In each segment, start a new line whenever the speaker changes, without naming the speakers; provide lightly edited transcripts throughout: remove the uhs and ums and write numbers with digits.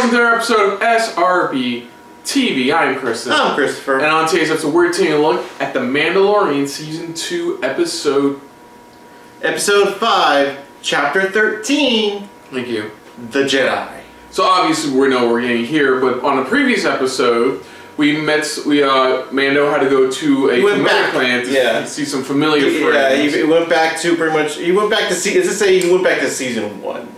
welcome to another episode of SRB TV. I'm Kristen.
I'm Christopher.
And on today's episode, we're taking a look at the Mandalorian Season 2 Episode
5, Chapter 13.
Thank you.
The Jedi.
So obviously we know what we're getting here, but on the previous episode, Mando had to go to a familiar planet to see some familiar friends.
Yeah, he went back to pretty much. He went back to he went back to season 1.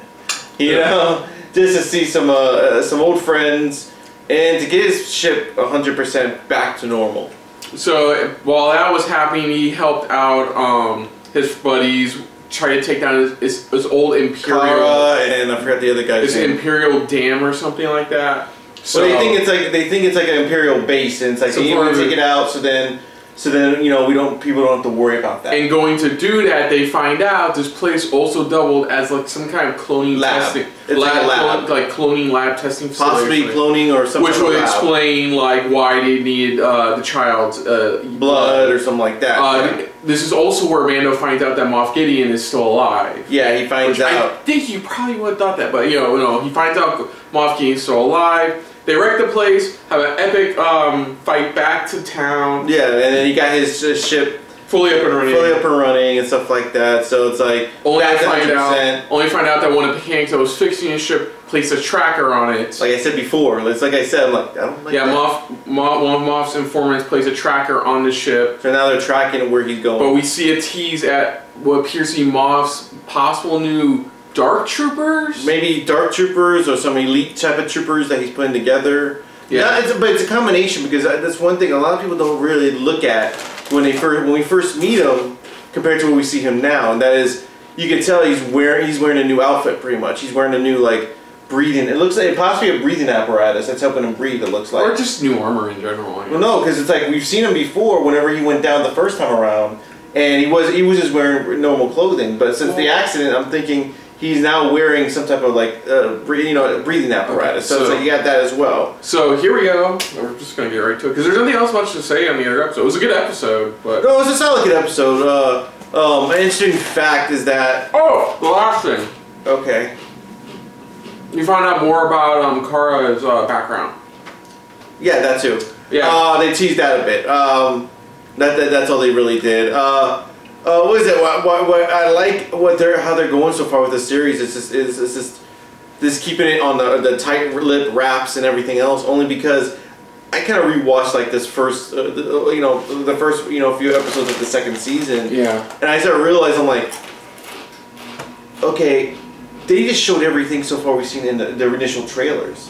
You know, just to see some old friends and to get his ship 100% back to normal. So
while that was happening, he helped out his buddies try to take down his old Imperial.
Kara and I forgot the other guy's name.
Imperial dam or something like that.
So they think it's like an Imperial base, and it's like they want to take it out. So then you know people don't have to worry about that.
And going to do that, they find out this place also doubled as like some kind of cloning testing lab, like cloning lab testing facility.
Possibly cloning or something.
Which would explain like why they needed the child's
blood or something like that.
This is also where Mando finds out that Moff Gideon is still alive.
Yeah, he finds out.
I think you probably would have thought that, but you know, he finds out Moff Gideon's still alive. They wreck the place, have an epic fight back to town.
Yeah, and then he got his ship
fully up and running
and stuff like that. So it's like
only find out that one of the mechanics that was fixing his ship placed a tracker on it.
Like I said before, it's like I said, I'm like, I don't like that.
One of Moff's informants placed a tracker on the ship.
So now they're tracking where he's going.
But we see a tease at what appears to be Moff's possible new Dark Troopers?
Maybe Dark Troopers or some elite type of troopers that he's putting together. Yeah, but it's a combination because that's one thing a lot of people don't really look at when we first meet him compared to when we see him now, and that is you can tell he's wearing a new outfit pretty much. He's wearing a new like breathing. It looks like possibly a breathing apparatus that's helping him breathe. It looks like,
or just new armor in general.
Well, no, because it's like we've seen him before. Whenever he went down the first time around, and he was just wearing normal clothing, but since the accident, I'm thinking he's now wearing some type of like breathing apparatus. So it's like you got that as well.
So here we go. We're just gonna get right to it because there's nothing else much to say on the other episode. It was a good episode, but
no, it was a solid good episode. An interesting fact is that
the last thing.
Okay.
You found out more about Kara's background.
Yeah, that too.
Yeah.
They teased that a bit. That's all they really did. What is it? What I like how they're going so far with the series is just keeping it on the tight lip wraps and everything else. Only because I kind of rewatched like this first the first few episodes of the second season.
Yeah.
And I started realizing I'm like, okay, they just showed everything so far we've seen in the initial trailers.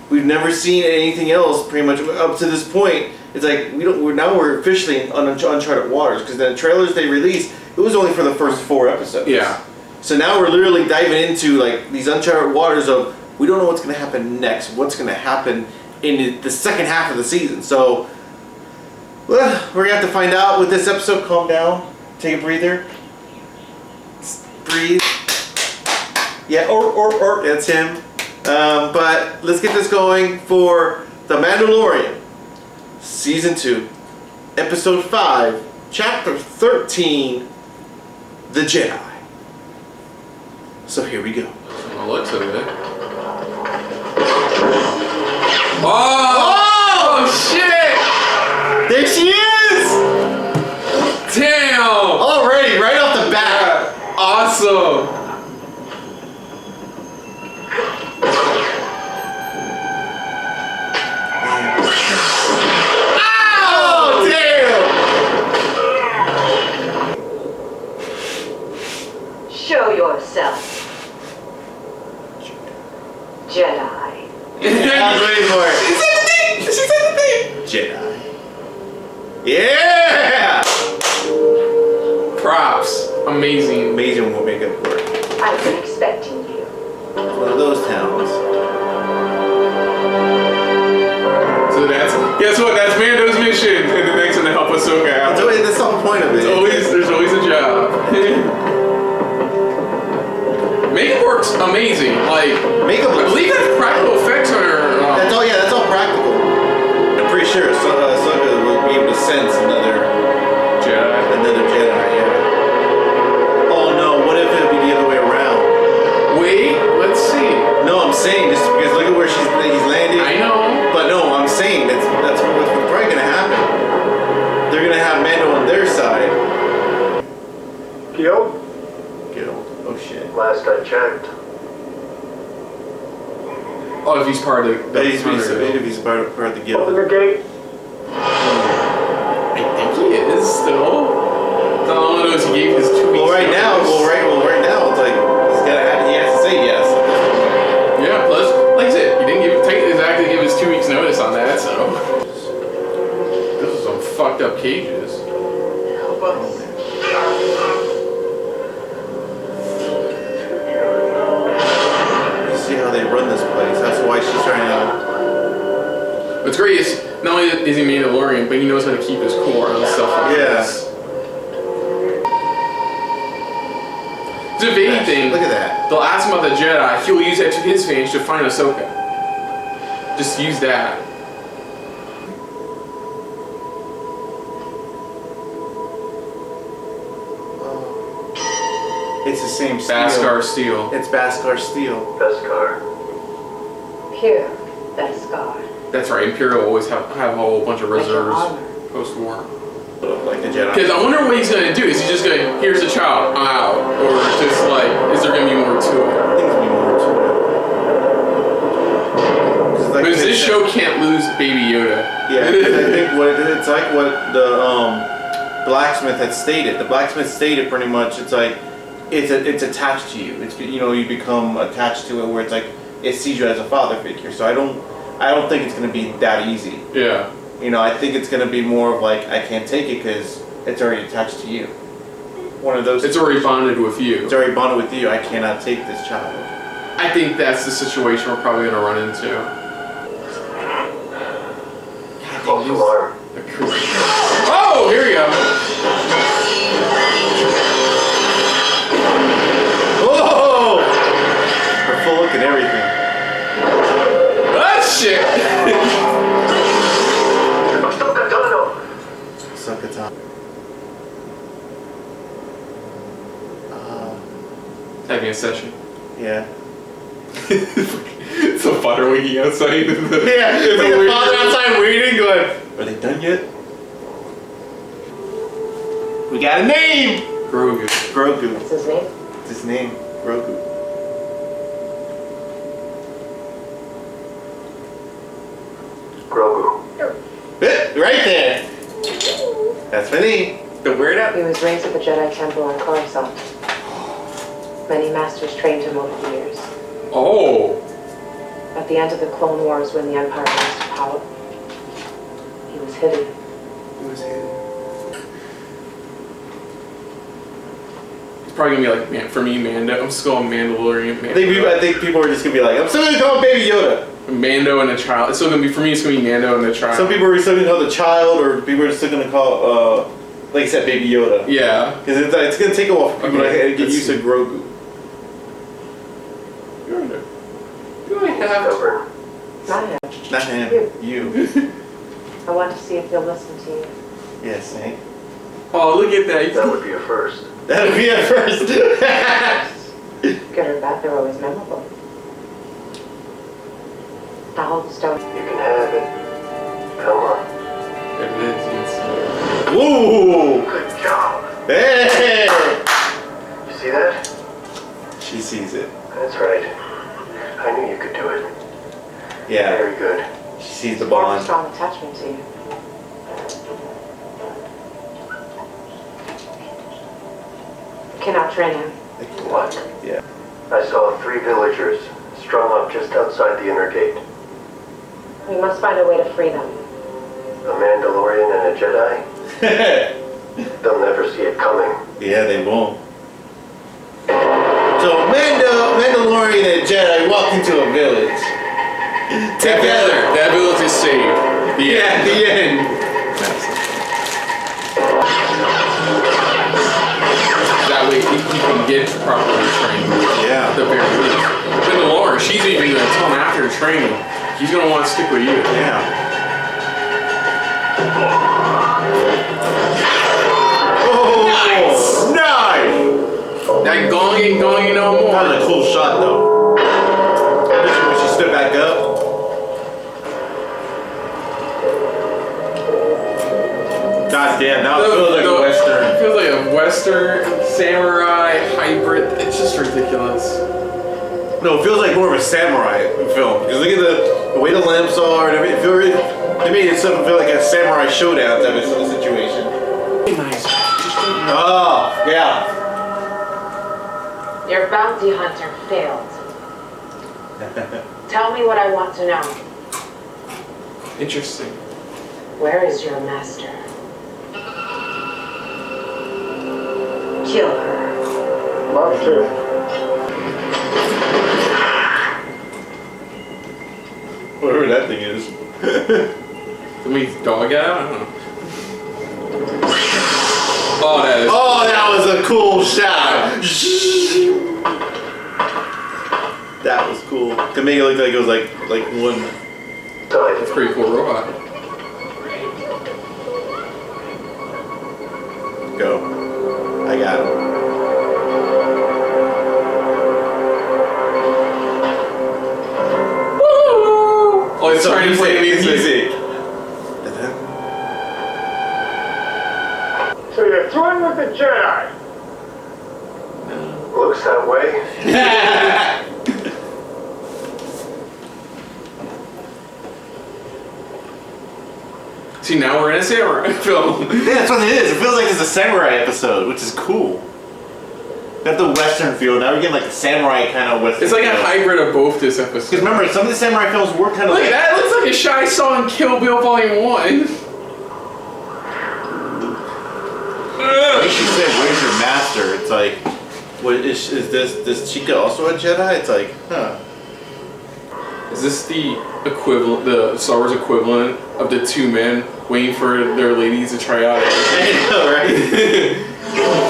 We've never seen anything else pretty much up to this point. It's like we're officially on uncharted waters because the trailers they released, it was only for the first 4 episodes.
Yeah.
So now we're literally diving into like these uncharted waters of we don't know what's going to happen next. What's going to happen in the second half of the season? So we're going to have to find out with this episode. Calm down. Take a breather. Breathe. Yeah. Or that's him. But let's get this going for the Mandalorian. Season 2, Episode 5, Chapter 13, The Jedi. So here we go.
From the looks of it. Oh shit!
There she is!
Damn!
Already, right off the bat.
Yeah. Awesome!
Show yourself, Jedi.
I was waiting for it.
She said the thing! She said the thing!
Jedi. Yeah!
Props. Amazing.
Amazing when we make it work.
I've been expecting you.
One of those towns.
So guess what? That's Mando's mission in the next one to help Ahsoka out.
That's the whole point of it.
There's always a job. Makeup works amazing. Like
makeup.
I believe that's practical effects on her.
That's all practical. I'm pretty sure Ahsoka will be able to sense another Jedi. Yeah. Oh no! What if it'll be the other way around?
Wait, let's see.
No, I'm saying just because look at where she's.
Oh, if he's part of the
If he's part of the guild.
Open the gate.
I think he is still. All I know is he gave his 2 weeks.
Well, right now, it's like he has to say yes.
Yeah. Plus, like I said, he didn't exactly give his 2 weeks notice on that. So this is some fucked up cages.
Help us.
You see how they run this place. That's why she's trying to.
What's great is not only is he Mandalorian, but he knows how to keep his core and stuff like this. It's a vague thing.
Look at that.
They'll ask him about the Jedi. He'll use that to his advantage to find Ahsoka. Just use that.
It's the same steel.
Beskar steel.
It's Beskar steel.
Beskar.
Pure Beskar.
That's right. Imperial always have a whole bunch of reserves
armor.
post-war.
Like the Jedi.
Because I wonder what he's gonna do. Is he just gonna, here's a child, I'm out, or just like, is there gonna be more to it?
I think there's more to it. Like
Because this show can't lose Baby Yoda.
Yeah, I think it's like what the blacksmith had stated. The blacksmith stated pretty much. It's like it's attached to you. It's you become attached to it where it's like it sees you as a father figure. So I don't think it's gonna be that easy.
Yeah.
I think it's gonna be more of like I can't take it because it's already attached to you. One of those.
It's already bonded with you.
It's already bonded with you. I cannot take this child.
I think that's the situation we're probably gonna run into.
False alarm.
Oh, here we go.
Whoa! Her full look and everything.
Ah, shit.
Ahsoka Tano.
Ahsoka Tano.
Having a session.
Yeah.
It's a father waiting outside.
Yeah, it's like a father outside waiting, going, are they done yet? We got a name!
Grogu.
Grogu.
What's his name?
It's his name, Grogu.
Grogu.
Right there! That's my name.
The weird out.
He was raised at the Jedi Temple on Coruscant. Many masters trained him over the years.
Oh.
At the end of the Clone Wars, when the Empire rose to power, he was hidden.
Who is he?
It's probably gonna be like, man, for me, Mando. I'm still a Mandalorian.
I think people are just gonna be like, I'm still gonna call him Baby Yoda.
Mando and a child. It's still gonna be, for me, it's gonna be Mando and a child.
Some people are still gonna call the child, or people are still gonna call, like I said, Baby Yoda.
Yeah.
Because it's gonna take a while for people to get used to Grogu.
Stubborn.
Not him.
Not him. You.
I want to see if he'll listen to you.
Yes, Hank.
Oh, look at that.
That would be a first.
That'll be at first.
Good or bad, they're always memorable. Now hold the stone.
You can have it. Come on.
There it is. Yes.
Woo!
Good job.
Hey!
You see that?
She sees it.
That's right. I knew you could do it.
Yeah.
Very good.
She sees the
Form a
bond.
strong attachment to you. You cannot train him.
What?
Yeah.
I saw 3 villagers strung up just outside the inner gate.
We must find a way to free them.
A Mandalorian and a Jedi? They'll never see it coming.
Yeah, they won't. So Mandalorian and Jedi walk into a village. Together.
That village is saved.
Yeah, the end.
That way he can get properly trained.
Yeah.
At the very least. Mandalorian, she's even going to tell him after training, he's going to want to stick with you.
Yeah. Oh, nice!
That gong ain't no more.
That was a cool shot, though. When she stood back up. God damn, now it feels like a Western.
It feels like a Western, samurai, hybrid. It's just ridiculous.
No, it feels like more of a samurai film. Because look at the way the lamps are and everything. They made it feel like a samurai showdown type of situation.
Nice.
Oh, yeah.
Your bounty hunter failed. Tell me what I want to know.
Interesting.
Where is your master? Kill her.
Monster.
Whatever that thing is.
Can we dog out? I don't know. Oh, that is.
Oh, that was a cool shot. That was cool. To make it look like it was like one.
That's a pretty cool robot.
Go. I got him.
Oh, it's trying to play music.
So you're throwing with the Jedi? Looks that way.
See, now we're in a samurai film.
Yeah, that's what it is. It feels like it's a samurai episode, which is cool. Got the western feel. Now we're getting like a samurai kind of western.
It's like
feel.
a hybrid of both this episode.
Because remember, some of the samurai films were kind of
Look
like
at that. It looks like a shot I saw in Kill Bill Volume 1.
Like she said, "Where's your master?" It's like, what is this Chica also a Jedi? It's like, huh?
Is this the equivalent, the Star Wars equivalent of the two men waiting for their ladies to try out?
I know, right?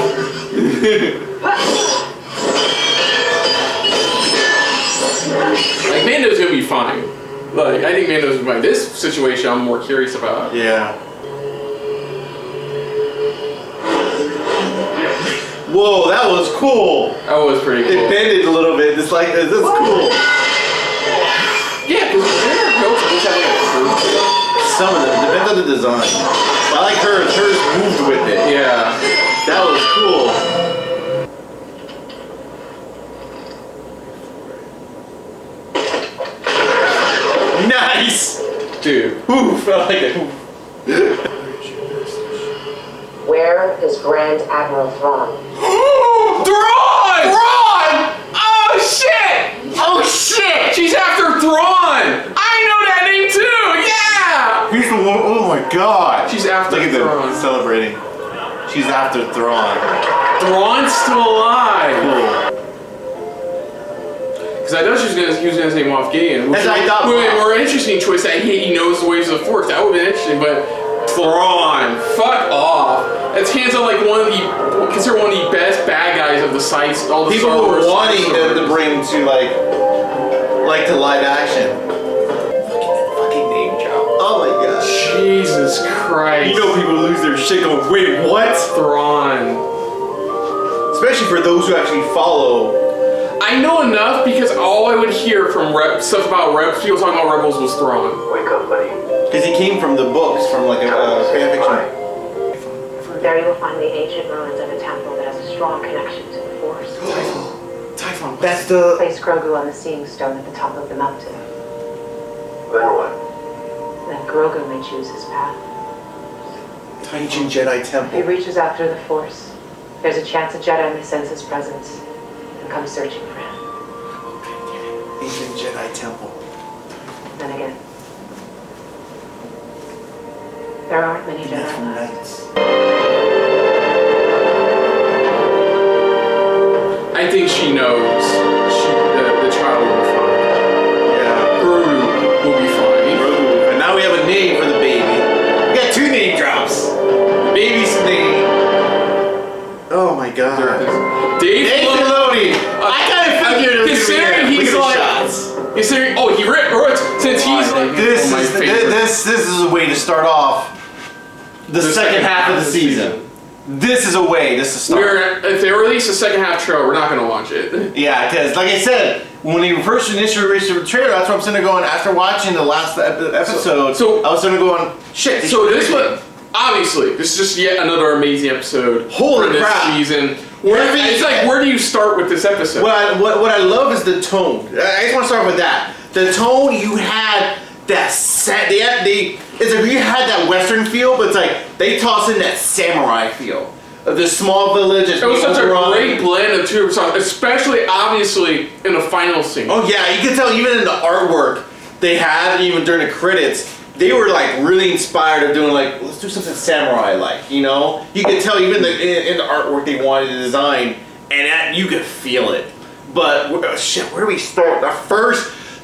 Like, Mando's gonna be fine. Like, I think Mando's gonna be fine. This situation I'm more curious about.
Yeah. Whoa, that was cool.
That was pretty cool.
It bended a little bit. It's like this is cool.
Yeah, because they're built to just have like a curve to it.
Some of them depends on the design. I like hers. Hers moved with it.
Yeah.
That was cool. Nice!
Dude.
Oof, I like it.
Where is Grand Admiral Thrawn?
Thrawn! Thrawn! Oh shit! Oh shit! She's after Thrawn! I know that name too! Yeah!
Here's the one, oh my god!
She's after
Look at
Thrawn.
them celebrating. She's after Thrawn.
Thrawn's still alive!
Cool.
Because I thought he was gonna say Moff Gideon. Which
As I thought.
would be a more interesting choice that he knows the ways of the Force. That would have been interesting, but Thrawn, fuck off. That's hands on like considered one of the best bad guys of the sites. All the
People
Star Wars
were wanting
stories.
to bring to like to live action. Fucking name drop. Oh my god.
Jesus Christ.
You know people lose their shit going, wait, what?
Thrawn.
Especially for those who actually follow.
I know enough because all I would hear from stuff about people talking about Rebels was Thrawn.
Wake up, buddy.
Because he came from the books, from like a fan fiction.
There you will find the ancient ruins of a temple that has a strong connection to the Force.
Typhon.
That's the...
Place Grogu on the Seeing Stone at the top of the mountain.
Then what?
Then Grogu may choose his path.
Ancient Jedi
If he
temple.
reaches after the Force, there's a chance a Jedi may sense his presence and come searching for him.
Ancient Jedi temple.
Then again, there aren't many Jedi left.
Nice.
I think she knows. The child will be fine.
Yeah.
Grogu will be fine.
Grogu. And now we have a name for the baby. We got 2 name drops. The baby's name. Oh my god.
Dave
Filoni. I kind of figured it was
considering
gonna be
he's
there. Look
like,
at the shots.
considering he wrote since he's like
This
my
is
favorite.
this is a way to start off the second half of the season. This is a way. This is start.
If they release a second half trailer, we're not gonna watch it.
Yeah, because like I said, when they first initially released the trailer, that's what I'm sitting there going. After watching the last episode,
So-
I was sitting there going, shit.
So this obviously, this is just yet another amazing episode
Holy
for this
crap.
season. It's like, where do you start with this episode?
What I love is the tone. I just want to start with that. The tone, you had that set. It's like you had that Western feel, but it's like they toss in that samurai feel of the small villages.
It was such a great blend of two songs, especially obviously in the final scene.
Oh yeah, you can tell even in the artwork they had, even during the credits, they were like really inspired of doing like, let's do something samurai-like, you know? You could tell even in the artwork they wanted to design, and that you could feel it. But shit, where do we start?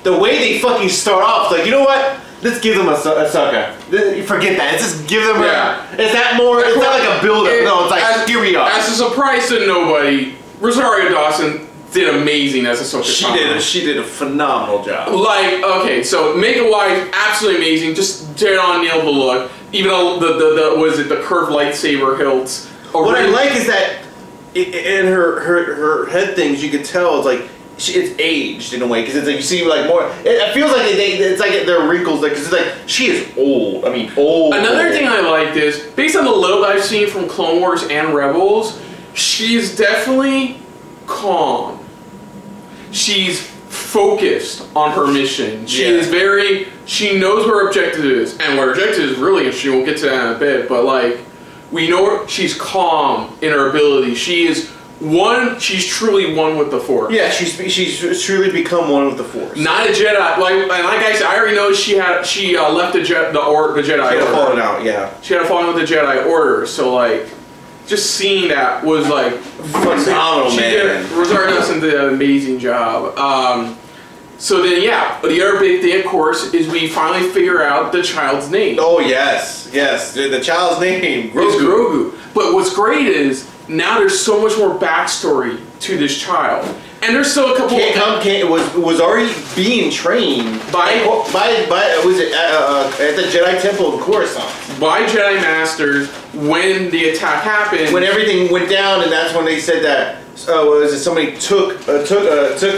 The way they fucking start off, like, you know what? Let's give them a Ahsoka. Forget that. Let's just give them Is that more? It's not like a build-up. No, it's like, here we are.
As a surprise to nobody, Rosario Dawson did amazing as Ahsoka.
She did a phenomenal job.
Like, okay, so makeup-wise, absolutely amazing. Just dead on nailed the look. Even though the curved lightsaber hilts.
What I like is that in her head things, you could tell it's like it's aged in a way, because it's like you see like more. It feels like it's like there are wrinkles, like, because it's like she is old. I mean, old.
Another thing I liked is, based on the little I've seen from Clone Wars and Rebels, she's definitely calm. She's focused on her mission. She knows what her objective is, and what her objective is really interesting. We'll get to that in a bit, but like, we know she's calm in her ability. She's truly one with the Force.
Yeah, she's truly become one with the Force.
Not a Jedi. Like I said, I already know she left the Jedi Order.
She had fallen out. Yeah.
She had fallen with the Jedi Order. So like, just seeing that was like
phenomenal, man.
Rosario Dawson did an amazing job. So then, yeah, the other big thing, of course, is we finally figure out the child's name.
Oh yes. The child's name, Grogu.
Is Grogu. But what's great is now there's so much more backstory to this child, and there's still a couple.
Was already being trained
by
was it at the Jedi Temple in Coruscant
by Jedi Masters when the attack happened.
When everything went down, and that's when they said that. Somebody took
But after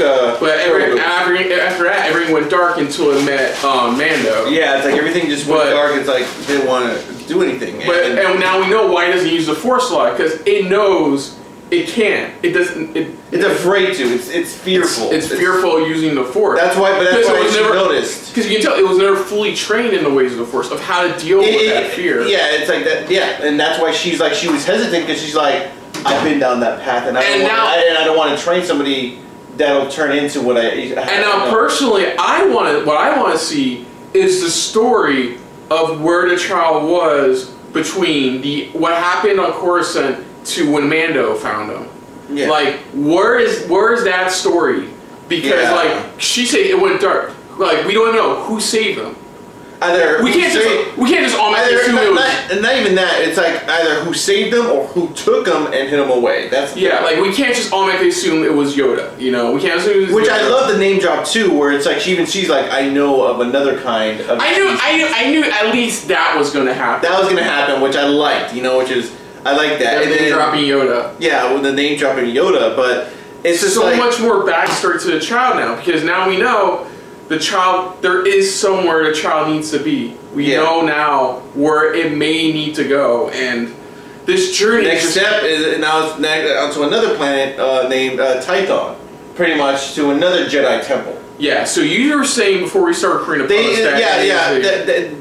that, everything went dark until it met Mando.
Yeah, it's like everything just went dark. It's like they didn't want to do anything.
And now we know why it doesn't use the Force a lot, because it knows it can't. It doesn't.
It's afraid to. It's fearful.
It's fearful using the Force.
That's why. But that's why she noticed.
Because you can tell it was never fully trained in the ways of the Force, of how to deal with that fear.
Yeah, it's like that. Yeah, and that's why she was hesitant, because she's like, I've been down that path, and I don't want to train somebody that'll turn into what I. And
now, personally, what I want to see is the story of where the child was between what happened on Coruscant to when Mando found him. Yeah. Like, where is that story? Because like she said, it went dark. Like, we don't even know who saved them. We can't just automatically assume it was.
Not even that. It's like either who saved them or who took them and hid them away. That's
like, we can't just automatically assume it was Yoda. You know, we can't assume it was Yoda.
I love the name drop too, where it's like she's like, I know of another kind of.
I knew at least that was going to happen.
That was going to happen, which I liked. You know, I like that.
And then dropping Yoda.
Yeah, with the name dropping Yoda, but it's just
so much more backstory to the child now, because now we know. The child, there is somewhere the child needs to be. We know now where it may need to go, and this journey.
Next step is now onto another planet named Tython, pretty much to another Jedi temple.
Yeah. So you were saying before we started creating a post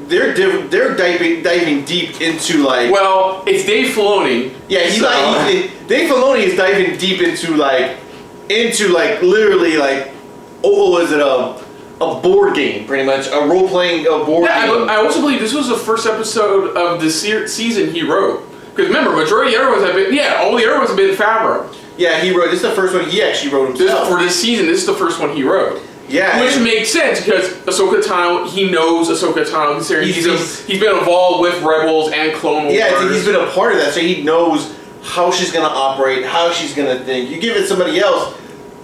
they're diving deep into like.
Well, it's Dave Filoni.
Yeah, Dave Filoni is diving deep into literally like, what was it a board game, pretty much. A role-playing board game.
I also believe this was the first episode of the season he wrote. Because remember, majority of the other ones have been, all the other ones have been Favreau.
Yeah, he wrote, this is the first one he actually wrote himself.
For this season, this is the first one he wrote.
Yeah.
Which makes sense, because Ahsoka Tano, he knows Ahsoka Tano. He's been involved with Rebels and Clone Wars.
Yeah, he's been a part of that, so he knows how she's going to operate, how she's going to think. You give it to somebody else,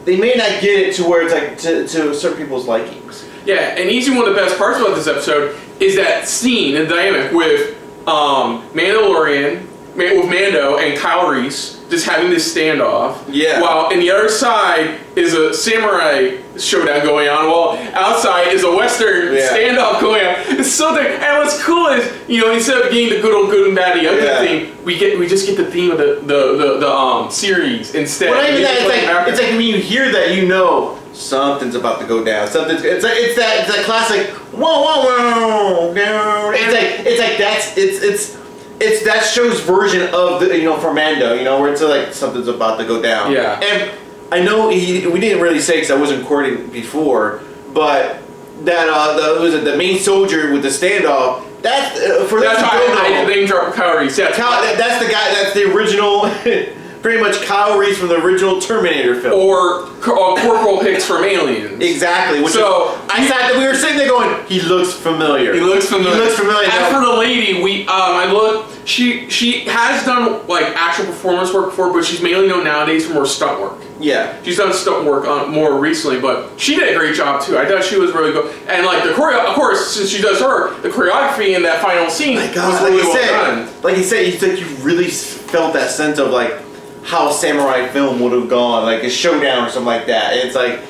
they may not get it to where it's like to certain people's likings.
Yeah, and easily one of the best parts about this episode is that scene and dynamic with Mandalorian, with Mando and Kyle Reese just having this standoff.
Yeah.
While in the other side is a samurai showdown going on, while outside is a Western standoff going on. It's so there. And what's cool is, instead of getting the good and bad, the ugly thing, we just get the theme of the series instead.
Well, even that, it's like when you hear that, something's about to go down. It's that classic whoa whoa whoa. It's that show's version of the for Mando, where it's like something's about to go down.
Yeah.
And I know we didn't really say because I wasn't recording before, but that was the main soldier with the standoff. That's
how I name drop Kyle Reese. Yeah,
that's the guy. That's the original. Pretty much Kyle Reese from the original Terminator film.
Or Corporal Hicks from Aliens.
Exactly. We were sitting there going, he looks familiar.
He looks familiar.
And
for the lady, I looked, she has done like actual performance work before, but she's mainly known nowadays for more stunt work.
Yeah.
She's done stunt work more recently, but she did a great job too. I thought she was really good. And like the choreo, of course, since she does the choreography in that final scene was really well done.
Like he said, you really felt that sense of like how a samurai film would have gone, like a showdown or something like that. It's like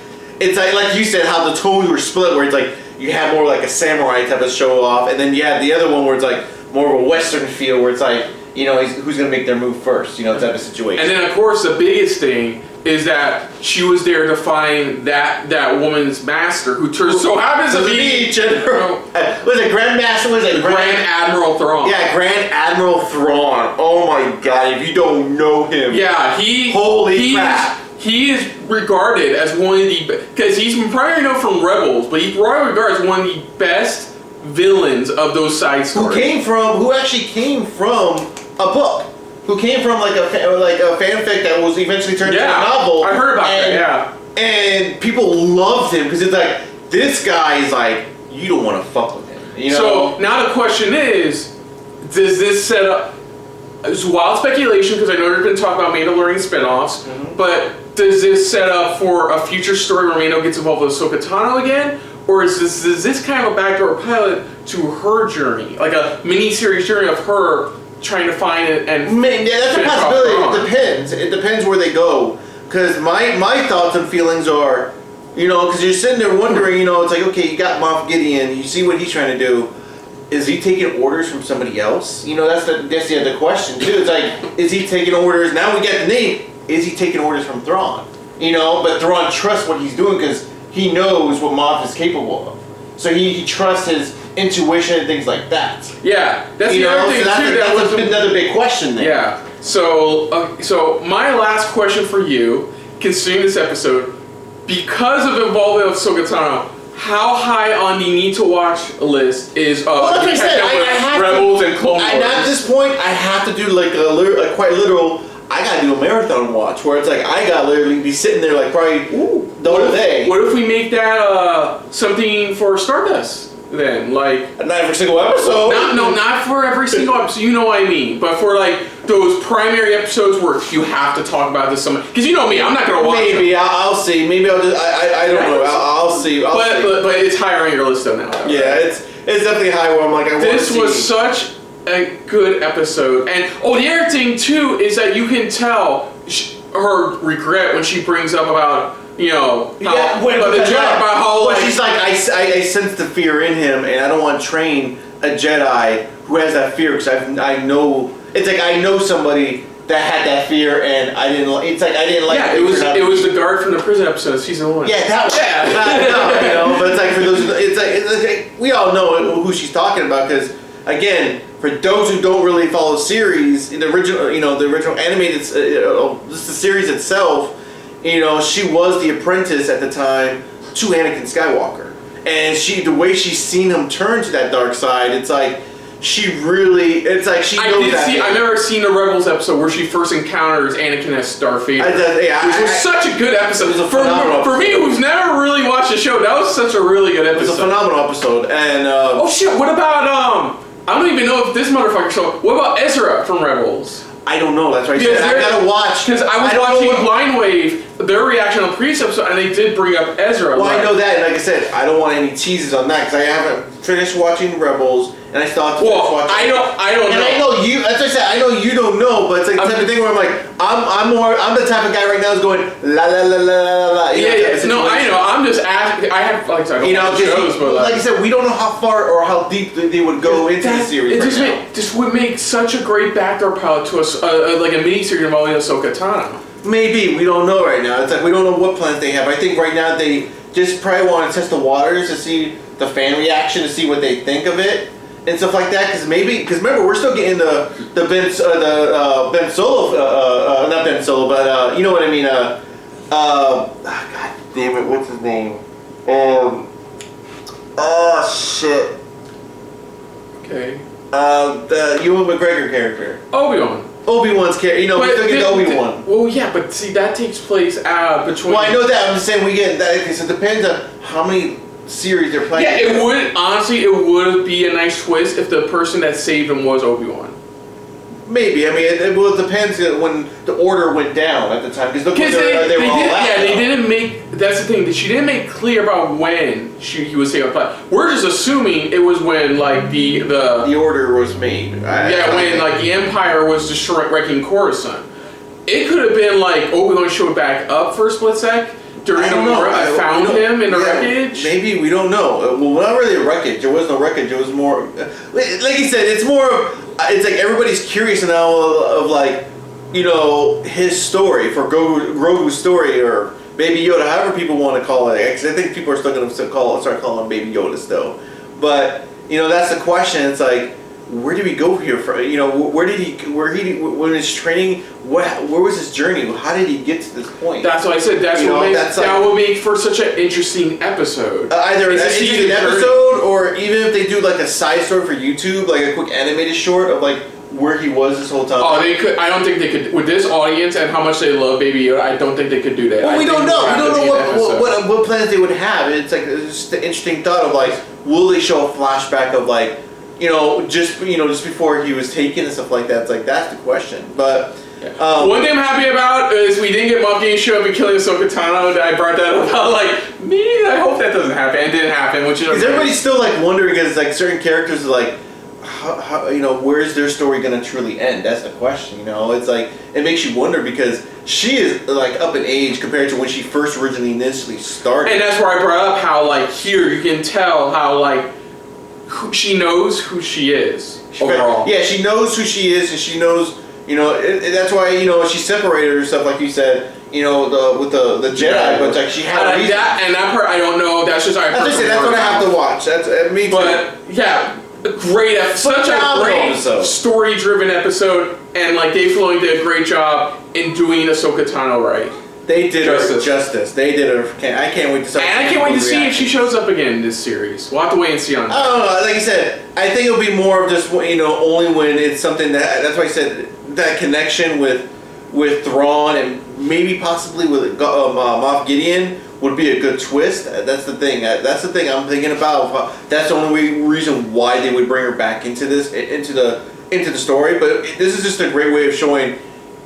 you said, how the tones were split, where it's like you had more like a samurai type of show off, and then you had the other one where it's like more of a Western feel, where it's like who's gonna make their move first, type of situation. And
then of course the biggest thing is that she was there to find that woman's master, who so happens to be
General. Was it Grandmaster? Was it
Grand Admiral Thrawn?
Yeah, Grand Admiral Thrawn. Oh my God! If you don't know him,
yeah,
holy crap.
He is regarded as one of the, because he's primarily known from Rebels, but he's probably regarded as one of the best villains of those side stories.
Who actually came from a book. Who came from like a fanfic that was eventually turned into a novel.
I heard about that, yeah.
And people loved him because it's like, this guy is like, you don't want to fuck with him.
So now the question is, does this set up, it's wild speculation because I know there's been talk about Mandalorian spinoffs, but does this set up for a future story where Mando gets involved with Ahsoka Tano again? Or is this kind of a backdoor pilot to her journey? Like a mini-series journey of her trying to find it and
that's a possibility. It depends where they go. Because my thoughts and feelings are, because you're sitting there wondering, it's like, okay, you got Moff Gideon, you see what he's trying to do. Is he taking orders from somebody else? That's the other question too. It's like, is he taking orders? Now we get the name. Is he taking orders from Thrawn? But Thrawn trusts what he's doing because he knows what Moff is capable of. So he trusts his intuition and things like that.
Yeah, that's the other thing too.
That's another big question there.
Yeah. So my last question for you, considering this episode, because of the involvement of Ahsoka Tano, how high on the need to watch list is
like I said,
Rebels and Clone Wars?
And at this point, I have to do like a quite literal. I gotta do a marathon watch where it's like I gotta literally be sitting there like probably the whole day.
What if we make that something for Stardust then? Like
not every single episode.
Not for every single episode. You know what I mean. But for like those primary episodes where you have to talk about this, because you know me, I'm not gonna watch.
Maybe I'll see. Maybe I'll just. I don't know. I'll see.
But it's higher on your list though now. Though,
yeah, right? it's definitely high where I'm like
this was such a good episode. And the other thing too is that you can tell her regret when she brings up about
she's like I sense the fear in him and I don't want to train a Jedi who has that fear because I know it's like I know somebody that had that fear and I didn't like it
was the guard from the prison episode season 1.
Yeah, that one. But it's like for those it's like we all know who she's talking about because again, for those who don't really follow the series, the original animated, just the series itself, she was the apprentice at the time to Anakin Skywalker, and the way she's seen him turn to that dark side, it's like she knows that.
I've never seen a Rebels episode where she first encounters Anakin as Darth Vader. Which was such a good episode. It was for me, who's never really watched the show, that was such a really good episode.
It was a phenomenal episode, and
oh shit! What about I don't even know if this motherfucker. So, what about Ezra from Rebels?
I don't know. That's right. I gotta watch
because I was watching Blind Wave their reaction on the previous episode, and they did bring up Ezra.
Well, I know that, and like I said, I don't want any teases on that because I haven't finished watching Rebels, and I still have to finish watching.
I don't know.
And I know you. That's what I said. I know you don't know, but it's like the type of thing where I'm like, I'm the type of guy right now who's going la la la la la la.
Yeah. No, I know. I'm just asking. I have like I don't watch shows, but
like I said, we don't know how far or how deep they would go into the series.
It just would make such a great backdoor pilot to us, like a mini series involving Ahsoka Tano.
Maybe we don't know right now. It's like we don't know what plans they have. I think right now they just probably want to test the waters to see the fan reaction, to see what they think of it and stuff like that. Because remember, we're still getting the Ben Solo, not Ben Solo, but you know what I mean. God damn it, what's his name? Oh shit.
Okay.
The Ewan McGregor character. Obi-Wan's character. You know, we still get Obi-Wan.
Well, yeah, but see, that takes place between.
Well, I know that. I'm just saying we get that because it depends on how many series they're playing.
Yeah, it would honestly, it would be a nice twist if the person that saved him was Obi-Wan.
Maybe. I mean, it depends when the order went down at the time because they were all out.
Yeah, they didn't make. That's the thing that she didn't make clear about when he was saved. We're just assuming it was when like the
order was made.
When like the Empire was destroying, wrecking Coruscant. It could have been like Obi-Wan showed back up for a split sec during the war. I found him in the wreckage.
Maybe we don't know. Well, not really a wreckage. There was no wreckage. It was more, like you said, it's more of. It's like everybody's curious now of like, you know, his story for Grogu's story or Baby Yoda, however people want to call it. Because I think people are still going to start calling him Baby Yoda still. But you know, that's the question. It's like, where did we go here? You know, when his training, where was his journey? How did he get to this point?
That's what I said. That will make for such an interesting episode.
Either an interesting episode, or even if they do like a side story for YouTube, like a quick animated short of like where he was this whole time.
Oh, they could. I don't think they could with this audience and how much they love Baby Yoda. I don't think they could do that.
Well, we don't know. We don't know what plans they would have. It's like it's just the interesting thought of like, will they show a flashback of like. Just before he was taken and stuff like that. It's like that's the question. But
one thing I'm happy about is we didn't get Moff Gideon show up and killing Ahsoka Tano. I brought that up. Like, me, I hope that doesn't happen. It didn't happen, which is.
Because everybody's still like wondering because like certain characters are like, how where is their story gonna truly end? That's the question. It's like it makes you wonder because she is like up in age compared to when she first initially started. And that's where I brought up how like here you can tell how like. She knows who she is overall. Yeah, she knows who she is, and she knows, that's why, she separated herself, like you said, with the Jedi, but like she had a reason. That part, I don't know. That's just that's what I have to watch. That's me too. But yeah, great, such a great story-driven episode, and like Dave Filoni did a great job in doing Ahsoka Tano right. They did her justice. They did her. I can't wait to see. And I can't wait to see if she shows up again in this series. We'll have to wait and see on that. I don't know. Like I said, I think it'll be more of just only when it's something that's why I said that connection with Thrawn and maybe possibly with Moff Gideon would be a good twist. That's the thing. That's the thing I'm thinking about. That's the only reason why they would bring her back into the story. But this is just a great way of showing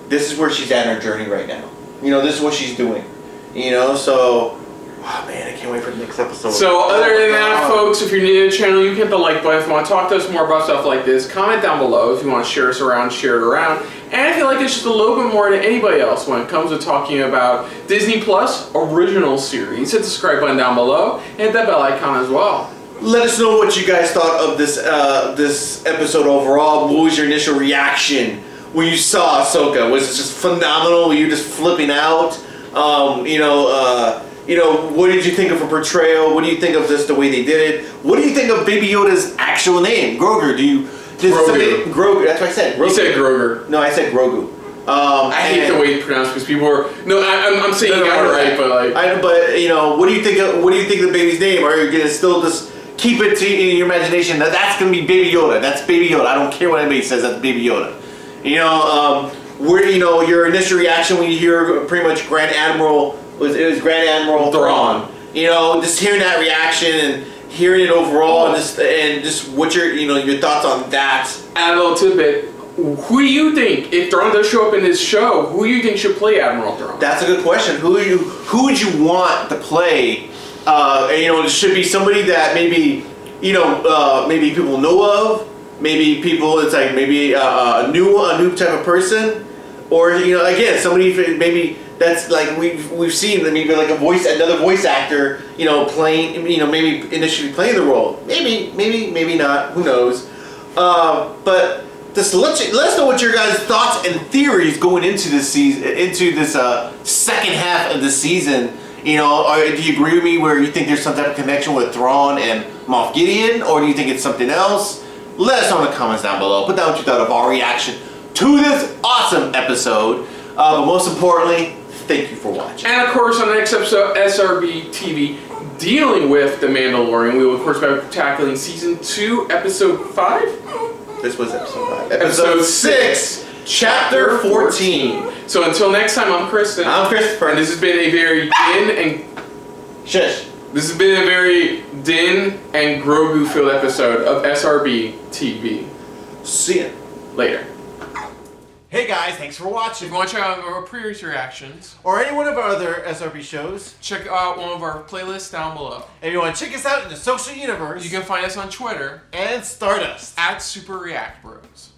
this is where she's at in her journey right now. This is what she's doing. So, oh man, I can't wait for the next episode. So, other than that, folks, if you're new to the channel, you can hit the like button. If you want to talk to us more about stuff like this, comment down below. If you want to share us around, share it around. And if you like us just a little bit more than anybody else when it comes to talking about Disney Plus original series, hit the subscribe button down below and hit that bell icon as well. Let us know what you guys thought of this episode overall. What was your initial reaction? When you saw Ahsoka, was it just phenomenal? Were you just flipping out? What did you think of her portrayal? What do you think of the way they did it? What do you think of Baby Yoda's actual name, Grogu? Grogu. Grogu. That's what I said. Grogu. You said Grogu. No, I said Grogu. I hate the way you pronounce because people are. No, I'm saying it right, but like. What do you think? What do you think of the baby's name? Are you gonna still just keep it in your imagination that that's gonna be Baby Yoda? That's Baby Yoda. I don't care what anybody says. That's Baby Yoda. Your initial reaction when you hear pretty much Grand Admiral was Grand Admiral Thrawn. Just hearing that reaction and hearing it overall, and just what your thoughts on that. Add a little tidbit.
who do you think, if Thrawn does show up in this show, who do you think should play Admiral Thrawn?
That's a good question. Who would you want to play? It should be somebody that maybe maybe people know of. Maybe people, it's like maybe a new type of person, or again, somebody maybe that's like we've seen maybe like another voice actor, playing, maybe initially playing the role. Maybe not. Who knows? But just let us know what your guys' thoughts and theories going into this season, into this second half of the season. Do you agree with me where you think there's some type of connection with Thrawn and Moff Gideon, or do you think it's something else? Let us know in the comments down below. Put down what you thought of our reaction to this awesome episode. But most importantly, thank you for watching.
And of course, on the next episode, SRB TV, dealing with The Mandalorian, we will of course be tackling Season 2, Episode 5?
This was Episode 5.
Episode 6, Chapter 14. So until next time, I'm Kristen.
I'm Christopher.
And this has been a very
Shush.
This has been a very Din and Grogu-filled episode of SRB TV.
See ya.
Later.
Hey guys, thanks for watching.
If you want to check out our previous reactions,
Or any one of our other SRB shows.
check out one of our playlists down below.
If you want to check us out in the social universe.
You can find us on Twitter
and Stardust.
@SuperReactBros.